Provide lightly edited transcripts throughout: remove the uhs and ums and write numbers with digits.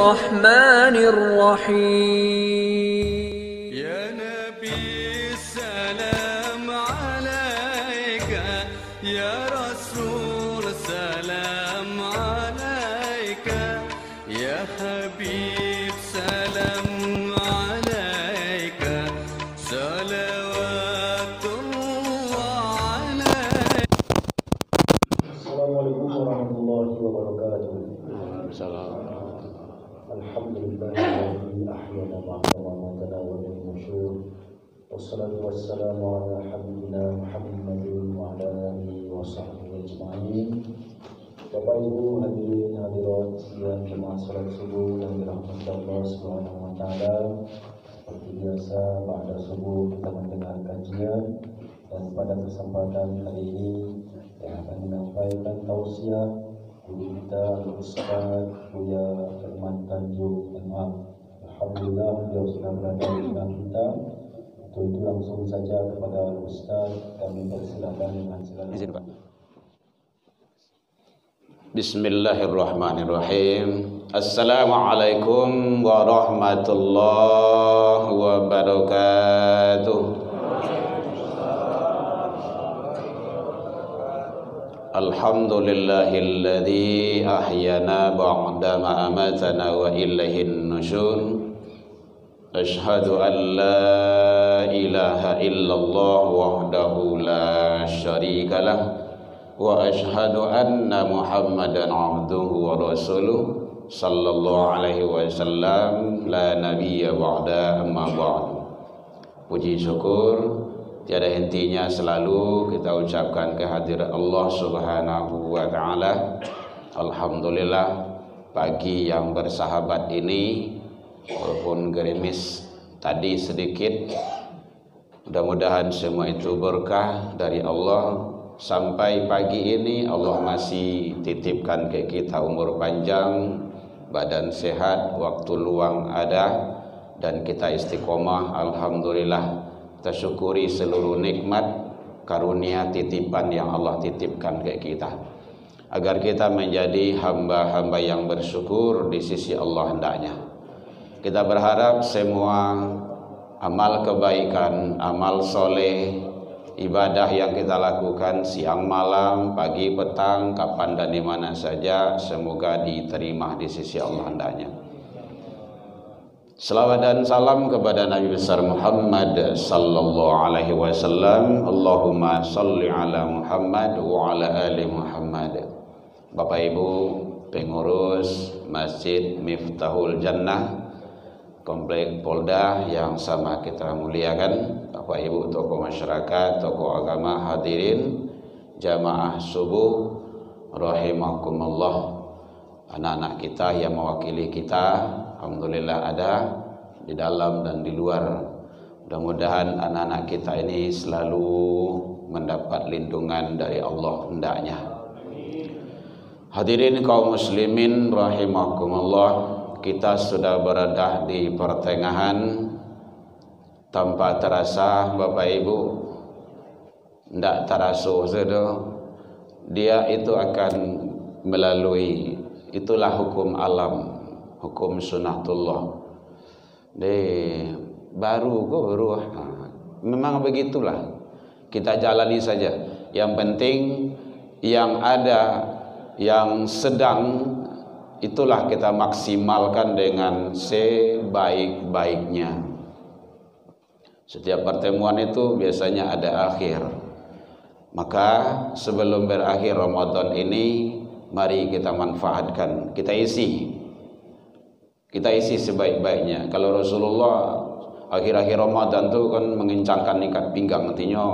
الرحمن الرحيم. يا نبي السلام عليك، يا رسول السلام عليك، يا حبيب سلام عليك، صلوات الله عليك. السلام عليكم ورحمة الله وبركاته. الحمد لله الذي أحيانا بعد ما ماتنا وإليه النشور، والصلاة والسلام على حبيبنا محمد وعلى آله وصحبه أجمعين. Bapak Ibu hadirin hadirat yang jemaah salat subuh yang dirahmati Allah Subhanahu wa taala. Seperti biasa pada subuh kita mendengar kajian, dan pada kesempatan kali ini yang akan menyampaikan tausiah guru kita Ustaz Buya Firman Tanjung MA. Alhamdulillah beliau sudah berada di tengah kita. Untuk itu langsung saja kepada Ustaz kami persilakan dengan segala izin Pak. Bismillahirrahmanirrahim. Assalamualaikum warahmatullahi wabarakatuh. Alhamdulillahilladzi ahyana ba'da ma amatana wa ilaihin nusyur. Asyhadu an la ilaha illallah wahdahu la syarikalah, wa asyhadu anna Muhammadan abduhu wa rasuluh sallallahu alaihi wasallam la nabiyya ba'da amma ba'du. Puji syukur tiada hentinya selalu kita ucapkan kehadiran Allah Subhanahu wa taala. Alhamdulillah pagi yang bersahabat ini walaupun gerimis tadi sedikit, mudah-mudahan semua itu berkah dari Allah. Sampai pagi ini Allah masih titipkan ke kita umur panjang, badan sehat, waktu luang ada, dan kita istiqomah. Alhamdulillah, kita syukuri seluruh nikmat karunia titipan yang Allah titipkan ke kita, agar kita menjadi hamba-hamba yang bersyukur di sisi Allah hendaknya. Kita berharap semua amal kebaikan, amal soleh, ibadah yang kita lakukan siang malam, pagi petang, kapan dan di mana saja, semoga diterima di sisi Allah hendaknya. Salawat dan salam kepada Nabi besar Muhammad sallallahu alaihi wasallam. Allahumma salli ala Muhammad wa ala ali Muhammad. Bapak Ibu pengurus Masjid Miftahul Jannah Komplek Polda yang sama kita muliakan, Bapak Ibu tokoh masyarakat, tokoh agama, hadirin jamaah subuh rahimakumullah. Anak-anak kita yang mewakili kita, alhamdulillah ada di dalam dan di luar. Mudah-mudahan anak-anak kita ini selalu mendapat lindungan dari Allah hendaknya. Hadirin kaum muslimin rahimakumullah, kita sudah berada di pertengahan. Tanpa terasa Bapak Ibu, tidak terasa saja, dia itu akan melalui, itulah hukum alam, hukum sunnatullah. Baru kok beruah. Memang begitulah, kita jalani saja. Yang penting yang ada, yang sedang, itulah kita maksimalkan dengan sebaik-baiknya. Setiap pertemuan itu biasanya ada akhir. Maka sebelum berakhir Ramadan ini, mari kita manfaatkan, kita isi sebaik-baiknya. Kalau Rasulullah akhir-akhir Ramadan itu kan mengencangkan ikat pinggang, artinya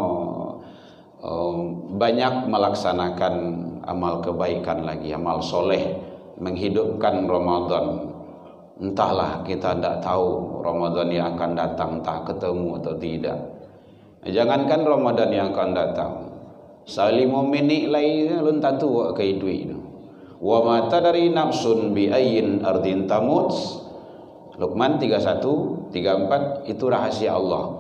banyak melaksanakan amal kebaikan lagi, amal soleh, menghidupkan Ramadan. Entahlah, kita tidak tahu Ramadan yang akan datang tak ketemu atau tidak. Jangankan Ramadan yang akan datang, salimu minit lain lun tatu ke duit. Wa ma tadari nafsun bi ayyin ardin tamut. Luqman 31, 34 itu rahasia Allah.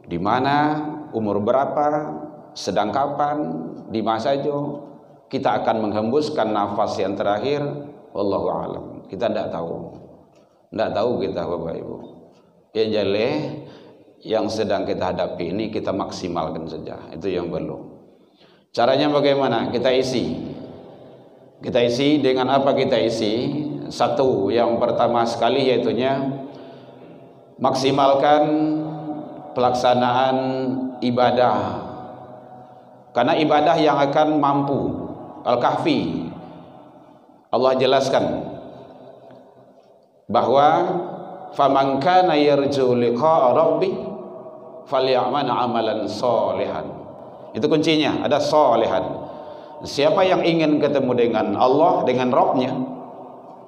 Di mana, umur berapa, sedang kapan, di masa saja kita akan menghembuskan nafas yang terakhir. Wallahu a'lam. Kita tidak tahu. Tidak tahu kita Bapak Ibu. Yang jelas yang sedang kita hadapi ini kita maksimalkan saja. Itu yang perlu. Caranya bagaimana? Kita isi. Kita isi dengan apa kita isi? Satu, yang pertama sekali yaitunya maksimalkan pelaksanaan ibadah. Karena ibadah yang akan mampu. Al-Kahfi Allah jelaskan bahwa faman kana yarju liqa'a rabbi falyamal amalan sholihan. Itu kuncinya, ada sholihan. Siapa yang ingin ketemu dengan Allah, dengan Rabb-nya,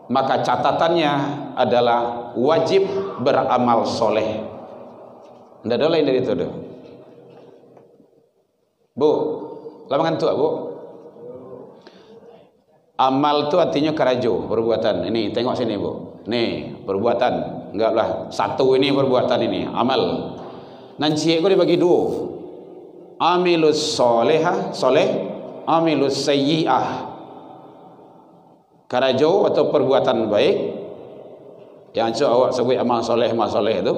maka catatannya adalah wajib beramal soleh. Tidak ada lain dari itu tuh. Bu, lamangan tu Bu. Amal tu artinya karajo, perbuatan. Ini tengok sini Bu. Nih perbuatan, enggaklah satu ini perbuatan ini amal. Nanti aku dibagi dua. Amilus solehah, soleh, amilus sayyi'ah. Karajo atau perbuatan baik. Yang awak sebut amal soleh itu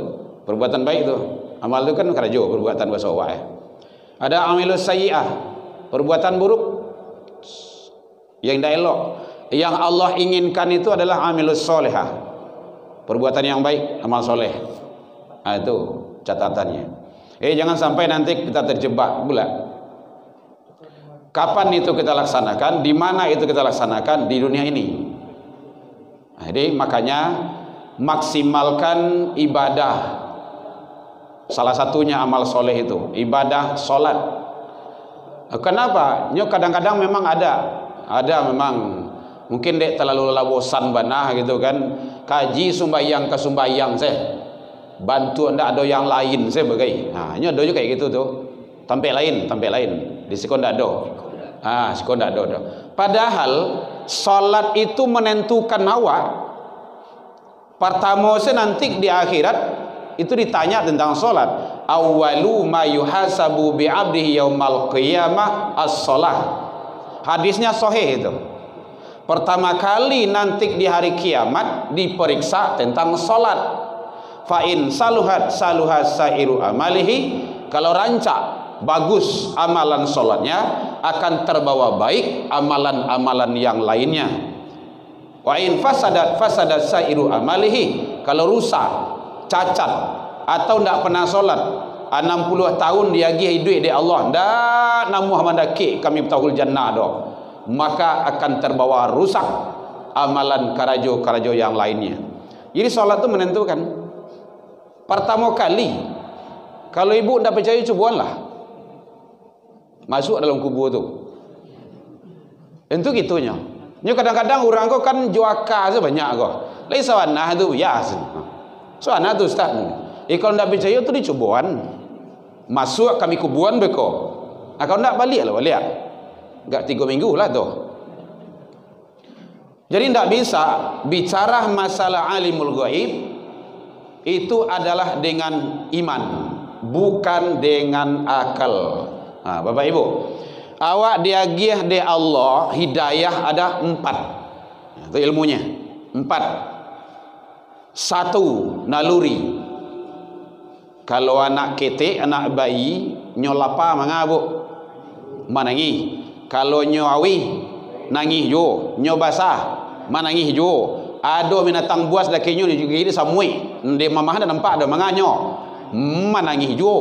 perbuatan baik tu. Amal tu kan karajo, perbuatan bahasa awak. Ada amilus sayyi'ah, perbuatan buruk yang tidak elok. Yang Allah inginkan itu adalah amilus solehah, perbuatan yang baik, amal soleh. Nah, itu catatannya. Jangan sampai nanti kita terjebak pula. Kapan itu kita laksanakan? Di mana itu kita laksanakan? Di dunia ini. Jadi makanya maksimalkan ibadah. Salah satunya amal soleh itu ibadah solat. Kenapa? Kadang-kadang memang ada memang mungkin dek terlalu bosan banah gitu kan, kaji sumbayang ke sumbayang saya bantu ndak ada yang lain saya bagai. Nah, ada juga kayak gitu tuh. Tampil lain di sekon ndak ada. Sekon ndak ada. Padahal salat itu menentukan awak. Pertama nanti di akhirat itu ditanya tentang salat. Awwalu ma yuhasabu bi 'abdihi yaumal qiyamah as-shalah. Hadisnya sahih itu. Pertama kali nanti di hari kiamat diperiksa tentang salat. Fa in saluhat sairu amalihi, kalau rancak bagus amalan salatnya akan terbawa baik amalan-amalan yang lainnya. Wa in fasadat sairu amalihi, kalau rusak, cacat atau tidak pernah salat 60 tahun dia hidup di Allah ndak namu hamandaki kami betahul jannah doh, maka akan terbawa rusak amalan karajo yang lainnya. Jadi salat itu menentukan. Pertama kali kalau ibu tidak percaya cobalah masuk dalam kubur tu. Itu gitunya. Kadang-kadang orang kau kan juaka sebanyak kau. Lai sawanah tu ya. Sawanah tu ustaz. Kalau tidak percaya tu dicobaan. Masuk kami kuburan beko. Kalau tidak balik. Enggak 3 minggu lah tu. Jadi tidak bisa bicara masalah alimul ghaib itu adalah dengan iman, bukan dengan akal. Bapak Ibu, awak diagih di Allah hidayah ada 4. Itu ilmunya 4. 1 naluri. Kalau anak ketik, anak bayi nyolapa mangabuk manangi. Kalau nyawi nangih jo, nyobasah manangih jo. Ada binatang buas dakinya juga ini samui. Dia mamah dah nampak dah manganyo. Manangih jo,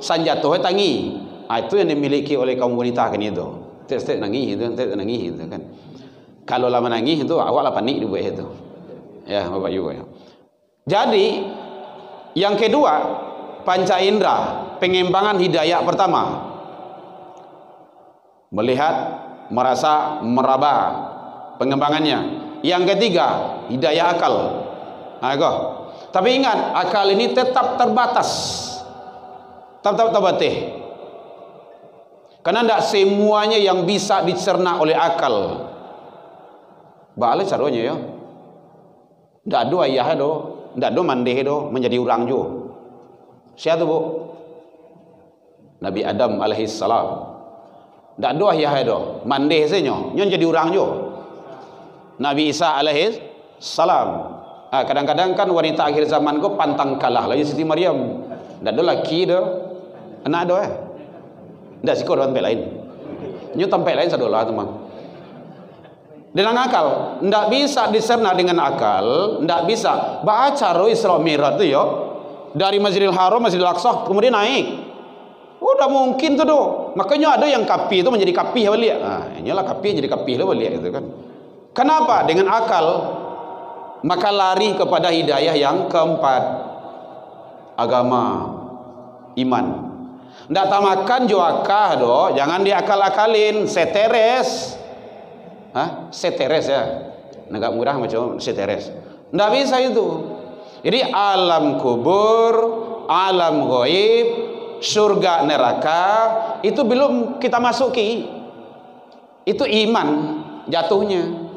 sanjatuh tangi. Itu yang dimiliki oleh kaum wanita kan itu. Tek nangih itu, tek nangih itu kan. Kalau lama nangih itu awak lah panik dibuat itu. Ya, Bapak Ibu ya. Jadi yang kedua panca indera, pengembangan hidayah pertama. Melihat, merasa, meraba, pengembangannya. Yang ketiga, hidayah akal. Tapi ingat, akal ini tetap terbatas. Tetap terbatas. Karena tidak semuanya yang bisa dicerna oleh akal. Balik caranya ya. Tidak ada ayah do, tidak ada mandeh do, menjadi orang jo. Siapa tu Bu? Nabi Adam alaihissalam. Tak ada ayah do, mandeh saja, nyon jadi orang jo. Nabi Isa alaihissalam. Kadang-kadang kan wanita akhir zaman ko pantang kalah lagi Siti Maryam. Ndak ada laki dah. Anak ada ndak siko tempat lain. Nyu tempat lain sadolah teman. Dengan akal, ndak bisa diserna dengan akal, ndak bisa. Baca Isra Mi'raj tu yo. Dari Masjidil Haram, Masjidil Aqsa kemudian naik. Udah mungkin tu doh. Makanya ada yang kapi itu menjadi kapi balik. Inilah kapi jadi kapi lah balik gitu kan. Kenapa? Dengan akal. Maka lari kepada hidayah yang keempat, agama, iman. Ndak tamakan juakah doh, jangan diakal-akalin, seteres. Seteres ya. Negak murah macam seteres. Ndak bisa itu. Jadi alam kubur, alam gaib, surga neraka itu belum kita masuki. Itu iman jatuhnya.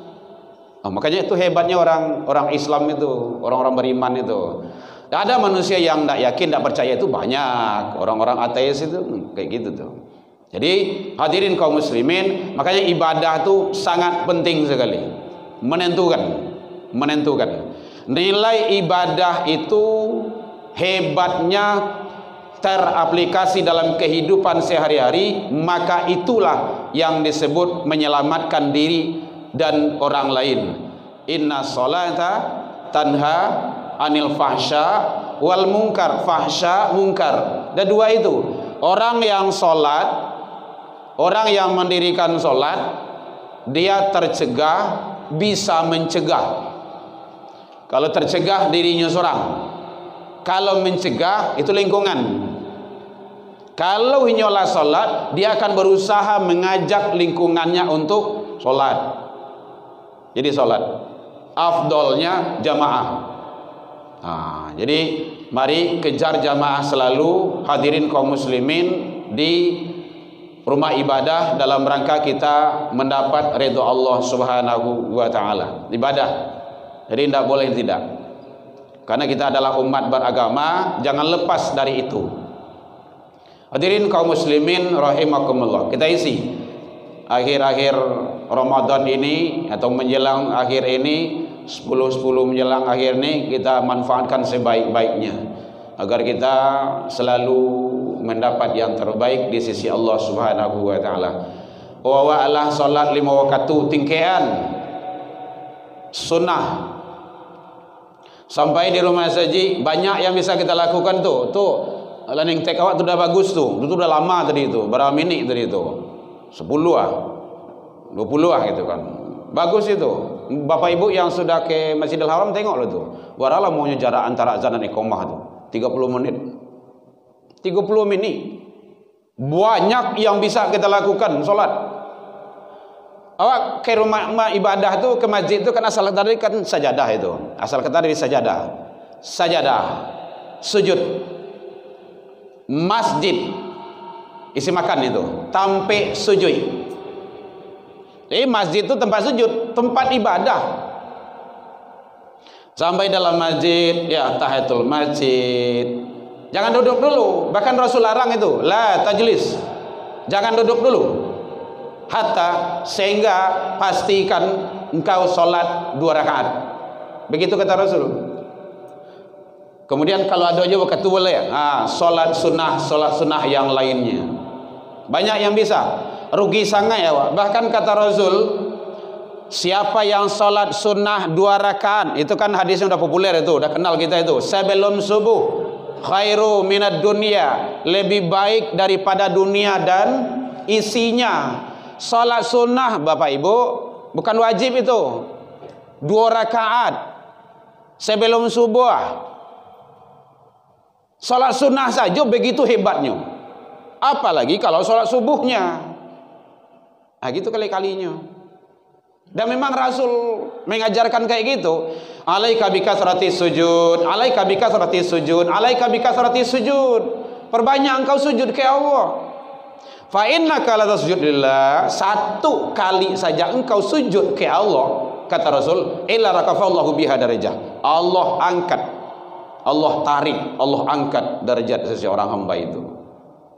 Makanya itu hebatnya orang Islam itu, orang-orang beriman itu. Ada manusia yang tidak yakin, tidak percaya itu banyak. Orang-orang ateis itu kayak gitu tuh. Jadi hadirin kaum muslimin, makanya ibadah itu sangat penting sekali. Menentukan. Nilai ibadah itu hebatnya teraplikasi dalam kehidupan sehari-hari, maka itulah yang disebut menyelamatkan diri dan orang lain. Inna sholata tanha anil fahsya wal munkar. Fahsya, munkar. Ada dua itu. Orang yang sholat, orang yang mendirikan sholat, dia tercegah, bisa mencegah. Kalau tercegah dirinya seorang, kalau mencegah itu lingkungan. Kalau hinyola sholat, dia akan berusaha mengajak lingkungannya untuk sholat. Jadi sholat afdolnya jamaah. Jadi mari kejar jamaah selalu, hadirin kaum muslimin, di rumah ibadah dalam rangka kita mendapat ridha Allah Subhanahu wa taala. Ibadah. Jadi tidak boleh tidak. Karena kita adalah umat beragama, jangan lepas dari itu. Hadirin kaum muslimin rahimakumullah. Kita isi akhir-akhir Ramadan ini atau menjelang akhir ini, 10 menjelang akhir ini, kita manfaatkan sebaik-baiknya agar kita selalu mendapat yang terbaik di sisi Allah Subhanahu wa taala. Wa wa'alah salat 5 waktu tingkean sunnah. Sampai di rumah saji banyak yang bisa kita lakukan tuh. Landing take awak tu dah bagus tu. Itu dah lama tadi tu. Berapa minit tadi tu? 10 20 gitu kan. Bagus itu. Bapak ibu yang sudah ke Masjidil Haram tengoklah tu. Berapa lamanya jarak antara azan dan iqamah tu? 30 menit. 30 menit. Banyak yang bisa kita lakukan solat. Awak ke rumah ibadah tu, ke masjid tu kan asal tadi kan sajadah itu. Asal kata dari sajadah. Sajadah. Sujud. Masjid. Isi makan itu. Tampe sujud. Jadi masjid itu tempat sujud, tempat ibadah. Sampai dalam masjid, ya tahiyatul masjid. Jangan duduk dulu. Bahkan Rasul larang itu. La tajlis. Jangan duduk dulu. Hatta sehingga pastikan engkau solat 2 rakaat. Begitu kata Rasul. Kemudian kalau ada juga waktu boleh solat sunnah yang lainnya. Banyak yang bisa. Rugi sangat ya Pak. Bahkan kata Rasul, siapa yang solat sunnah 2 rakaat, itu kan hadis yang sudah populer itu, sudah kenal kita itu, sebelum subuh, khairu minad dunya, lebih baik daripada dunia dan isinya. Salat sunnah Bapak Ibu bukan wajib itu. 2 rakaat sebelum subuh. Salat sunnah saja begitu hebatnya. Apalagi kalau salat subuhnya. Gitu kali-kalinya. Dan memang Rasul mengajarkan kayak gitu. Alaika bikasratis sujud, alaika bikasratis sujud, alaika bikasratis sujud. Perbanyak engkau sujud ke Allah. Fa innaka la tasjud lillah, 1 kali saja engkau sujud ke Allah, kata Rasul, illa rakafallahu biha darajah. Allah angkat, Allah tarik, Allah angkat derajat seseorang hamba itu.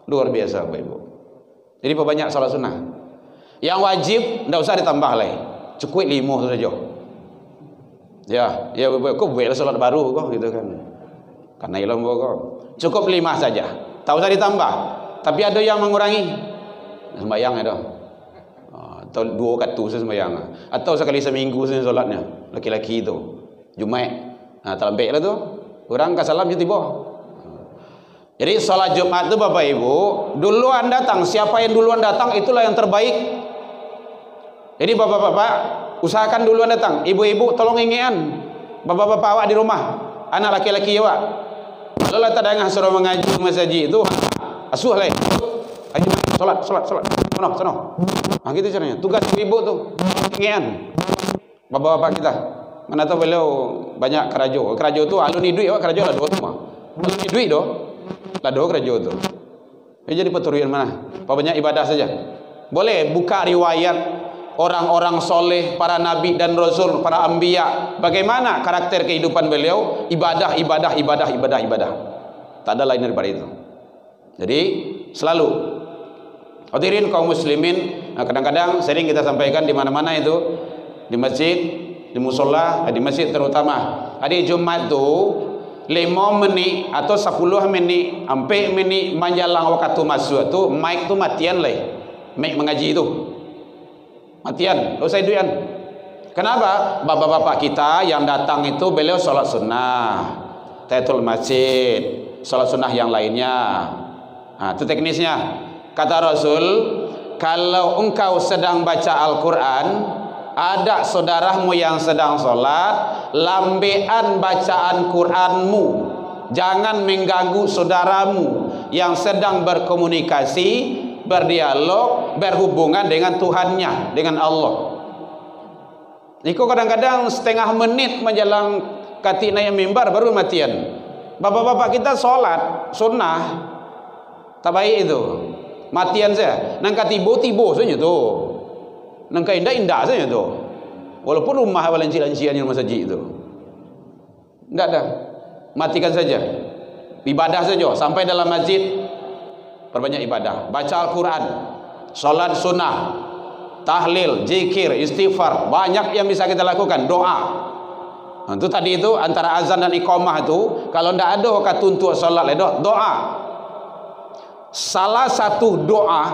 Luar biasa Bapak Ibu. Jadi perbanyak salat sunnah. Yang wajib tidak usah ditambah lagi. Cukup 5 saja. Ya, kau buatlah solat baru kau gitu kan. Karena ilmu kau. Cukup 5 saja. Tak usah ditambah. Tapi ada yang mengurangi. Sembahyang itu. Atau 2 kartu sembahyang. Atau sekali seminggu solatnya. Laki-laki itu. Jumaat. Tak lembek lah tu. Orang ke salam je tiba. Jadi solat Jumat tu Bapak Ibu, duluan datang. Siapa yang duluan datang itulah yang terbaik. Jadi bapak-bapak usahakan duluan datang. Ibu-ibu tolong ingian. Bapak-bapak awak di rumah, anak laki-laki awak. Kalau tak dengar suruh mengaji masjid itu, asuh lah. Ayo solat. Sono. Gitu caranya. Tugas ibu tu ingian. Bapak-bapak kita. Mana tahu beliau banyak kerajo. Kerajo tu aluni duit awak, kerajo lah 2 rumah. Aluni duit doh. Lah 2 kerajo tu. Jadi peturian mana? Apa banyak ibadah saja. Boleh buka riwayat orang-orang soleh, para nabi dan rasul, para anbiya. Bagaimana karakter kehidupan beliau? Ibadah. Tak ada lain daripada itu. Jadi selalu hadirin kaum muslimin, kadang-kadang sering kita sampaikan di mana-mana itu, di masjid, di musola, di masjid terutama. Hari Jumat tu 5 menit atau 10 menit, 4 menit menjelang waktu masuk tu, mic tu matian lah. Mic mengaji tu matian, usah duian. Kenapa? Bapak-bapak kita yang datang itu beliau solat sunnah, tahiyatul masjid, solat sunnah yang lainnya. Itu teknisnya. Kata Rasul, kalau engkau sedang baca Al-Quran, ada saudaramu yang sedang solat, lambean bacaan Quranmu, jangan mengganggu saudaramu yang sedang berkomunikasi, berdialog, berhubungan dengan Tuhannya, dengan Allah. Niko kadang-kadang setengah menit menjelang kati naik mimbar baru matian. Bapak-bapak kita solat sunnah tak baik itu, matian saya. Nangka tibo saja tu, nangka indah saja tu. Walaupun rumah lancian yang masjid itu, tidak ada, matikan saja. Ibadah saja sampai dalam masjid. Perbanyak ibadah, baca Al-Quran, solat sunnah, tahlil, zikir, istighfar, banyak yang bisa kita lakukan. Doa. Itu tadi itu antara azan dan iqamah itu, kalau tidak ada waktu untuk solat, doa. Salah satu doa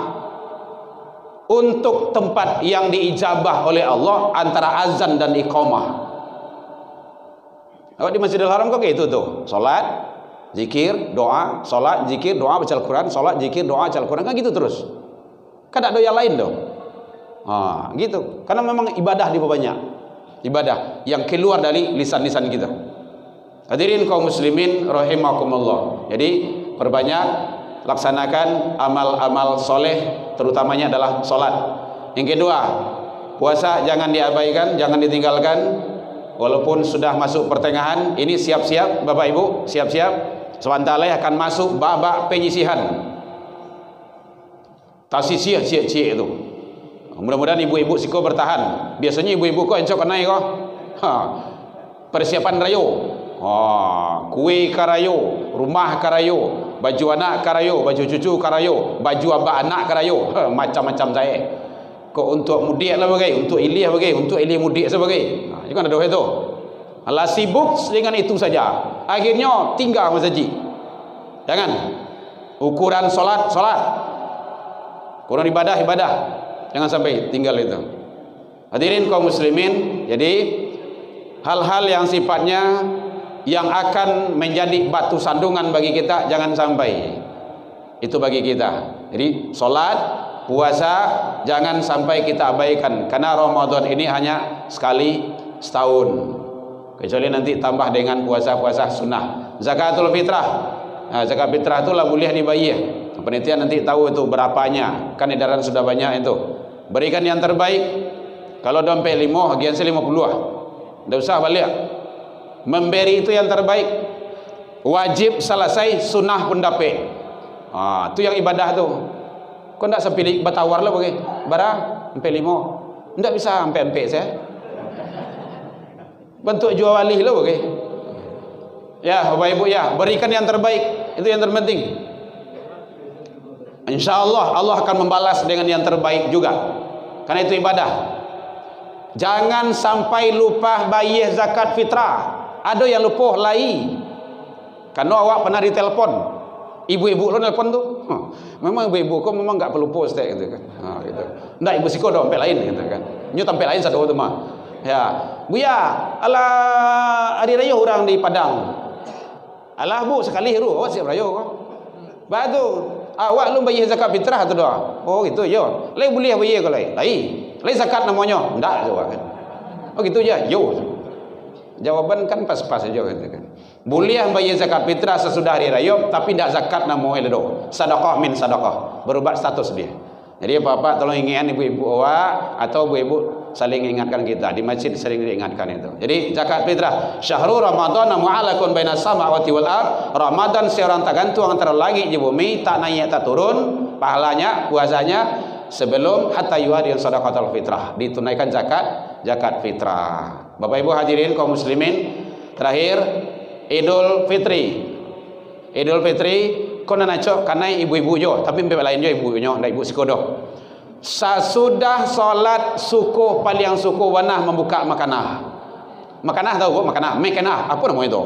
untuk tempat yang diijabah oleh Allah antara azan dan iqamah. Awak di Masjidil Haram kok kayak itu tuh, solat, zikir, doa, solat, zikir, doa, baca Al-Quran, solat, zikir, doa, baca Al-Quran, kan gitu terus. Kan ada yang lain dong. Gitu. Karena memang ibadah di banyak. Ibadah yang keluar dari lisan-lisan kita. Hadirin kaum muslimin rahimakumullah. Jadi perbanyak laksanakan amal-amal soleh, terutamanya adalah solat. Yang kedua, puasa jangan diabaikan, jangan ditinggalkan. Walaupun sudah masuk pertengahan, ini siap-siap Bapak Ibu, siap-siap. Sebentar lagi akan masuk babak penyisihan. Tasisih cie-cie itu. Mudah-mudahan ibu-ibu siko bertahan. Biasanya ibu-ibu kok encok naik kok. Persiapan rayo. Kue karayo, rumah karayo, baju anak karayo, baju cucu karayo, baju abah anak karayo, macam-macam saya. Kok untuk mudik lah bagai, untuk ilih bagai, untuk ilih mudik sebagai. Itu kan ada itu. Allah sibuk dengan itu saja. Akhirnya tinggal masjid. Jangan. Ukuran solat. Ukuran ibadah. Jangan sampai tinggal itu. Hadirin kaum muslimin, jadi hal-hal yang sifatnya yang akan menjadi batu sandungan bagi kita jangan sampai. Itu bagi kita. Jadi solat, puasa jangan sampai kita abaikan, karena Ramadan ini hanya sekali setahun, kecuali nanti tambah dengan puasa-puasa sunnah. Zakatul fitrah, zakat fitrah itu lah boleh dibayar. Panitia nanti tahu itu berapanya, kan edaran sudah banyak itu. Berikan yang terbaik. Kalau dompet 5, bagian 50 lah, tidak usah balik. Memberi itu yang terbaik. Wajib selesai, sunnah pun dapat. Itu yang ibadah tu. Kau tidak sepilih bertawar lah bagi barang sampai 5, tidak bisa sampai saya. Bentuk jual walih lah bagi. Ya Bapak Ibu ya, berikan yang terbaik, itu yang terpenting. InsyaAllah Allah akan membalas dengan yang terbaik juga, karena itu ibadah. jangan sampai lupa bayar zakat fitrah. Ada yang lupa lai. Karena awak pernah ditelepon, ibu-ibu lo nelpon tu, memang ibu-ibu kau memang enggak perlu post gitu kan. Gitu. Ndak ibu siko dah tempat lain gitu kan. Nyu tempat lain satu tu mah. Ya, buya, alah hari raya orang di Padang. Alah bu sekali ru, awak siap raya kau. Batu, awak lu bayar zakat fitrah tu dah. Oh gitu yo. Lai boleh bayar kau lai. Lai zakat namanya. Ndak tu kan. Oh gitu je. Yo. Jawaban kan pas-pas saja gitu kan. Boleh bayar zakat fitrah sesudah hari raya, tapi tidak zakat namanya ledo. Sedekah min sedekah. Berubah status dia. Jadi apa-apa tolong ingatkan ibu-ibu awak atau ibu-ibu saling ingatkan kita. Di masjid sering diingatkan itu. Jadi zakat fitrah, syahrul Ramadan mu'allaqun bainas samawati wal ard. Ramadan seorang tergantung antara langit dan bumi, tak naik tak turun pahalanya, puasanya sebelum hatta yuadil sadaqatul fitrah, ditunaikan zakat fitrah. Bapak Ibu hadirin kaum muslimin, terakhir Idul Fitri. Idul Fitri kau nak cok kanai ibu-ibu jo, tapi mbak lain jo ibu-ibunya, ndak ibu sikodoh. Sesudah solat suku paling suku wanah membuka makanah. Makanah tahu kok makanah, mekanah apa namanya itu?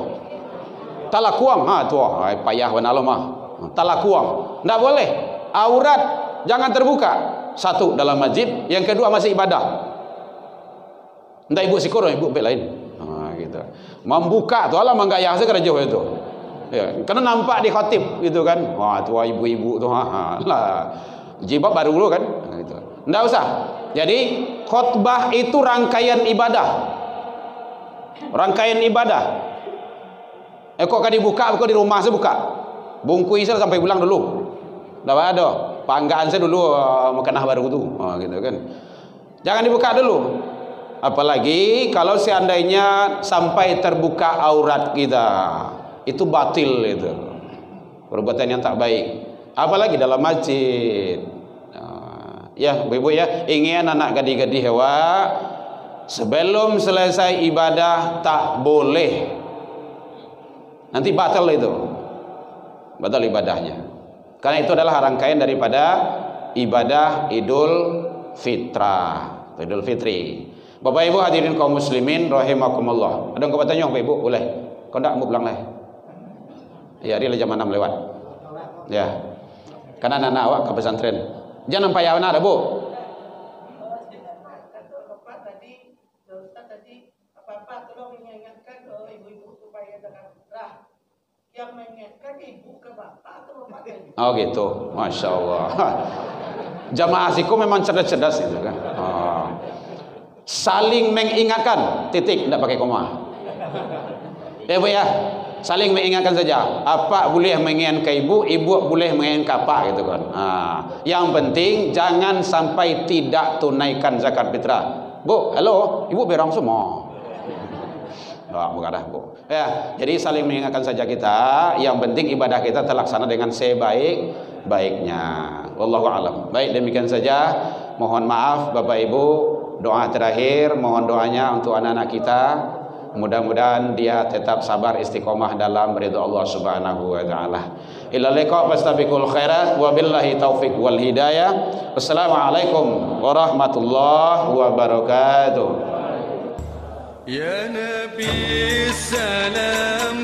Talakuang, tu payah wanah lo mah. Talakuang, ndak boleh. Aurat jangan terbuka. Satu dalam masjid, yang kedua masih ibadah. Ndak ibu sikodoh, ibu mbak lain. Gitu. Membuka tu alah manggayah sekali jauh itu. Ya, kena nampak di khatib gitu kan. Wah, tua ibu-ibu tu lah. Jilbab baru dulu kan gitu. Enggak usah. Jadi khutbah itu rangkaian ibadah. Rangkaian ibadah. Kok kan dibuka kok di rumah saya buka. Bungkui saya sampai pulang dulu. Enggak ada. Panggaan saya dulu makanah baru tu. Gitu kan. Jangan dibuka dulu. Apalagi kalau seandainya sampai terbuka aurat kita. Itu batil itu. Perbuatan yang tak baik. Apalagi dalam masjid. Ya, ibu ya, ingin anak gadis-gadis hewa sebelum selesai ibadah tak boleh. Nanti batal itu. Batal ibadahnya. Karena itu adalah rangkaian daripada ibadah Idul Fitrah, Idul Fitri. Bapak Ibu hadirin kaum muslimin rahimakumullah. Ada yang kau bertanya, Bapak Ibu? Boleh. Kau ndak mau pulang lah. Ya, dia jam 6 lewat. Ya. Karena anak-anak awak ke pesantren. Jangan payah anak ada, Bu. Apa-apa tolong mengingatkan ke ibu-ibu supaya zakat fitrah. Yang mengingatkan ibu ke bapak atau bapak. Oh gitu. Masya Allah. Jamaah siku memang cerdas-cerdas itu kan. Saling mengingatkan, titik, tidak pakai koma. Bu ya. Saling mengingatkan saja. Apa boleh mengingatkan ibu, ibu boleh mengingatkan apa gitu kan. Yang penting jangan sampai tidak tunaikan zakat fitrah. Bu, halo, ibu berang semua. Bukan dah, Bu. Ya, jadi saling mengingatkan saja kita. Yang penting ibadah kita terlaksana dengan sebaik-baiknya. Wallahu a'lam. Baik, demikian saja. Mohon maaf Bapak Ibu. Doa terakhir, mohon doanya untuk anak-anak kita. Mudah-mudahan dia tetap sabar istiqomah dalam ridha Allah Subhanahu wa taala. Ila liqa fastabiqul khairat wa billahi taufik wal hidayah. Wassalamualaikum warahmatullahi wabarakatuh. Ya Nabi salam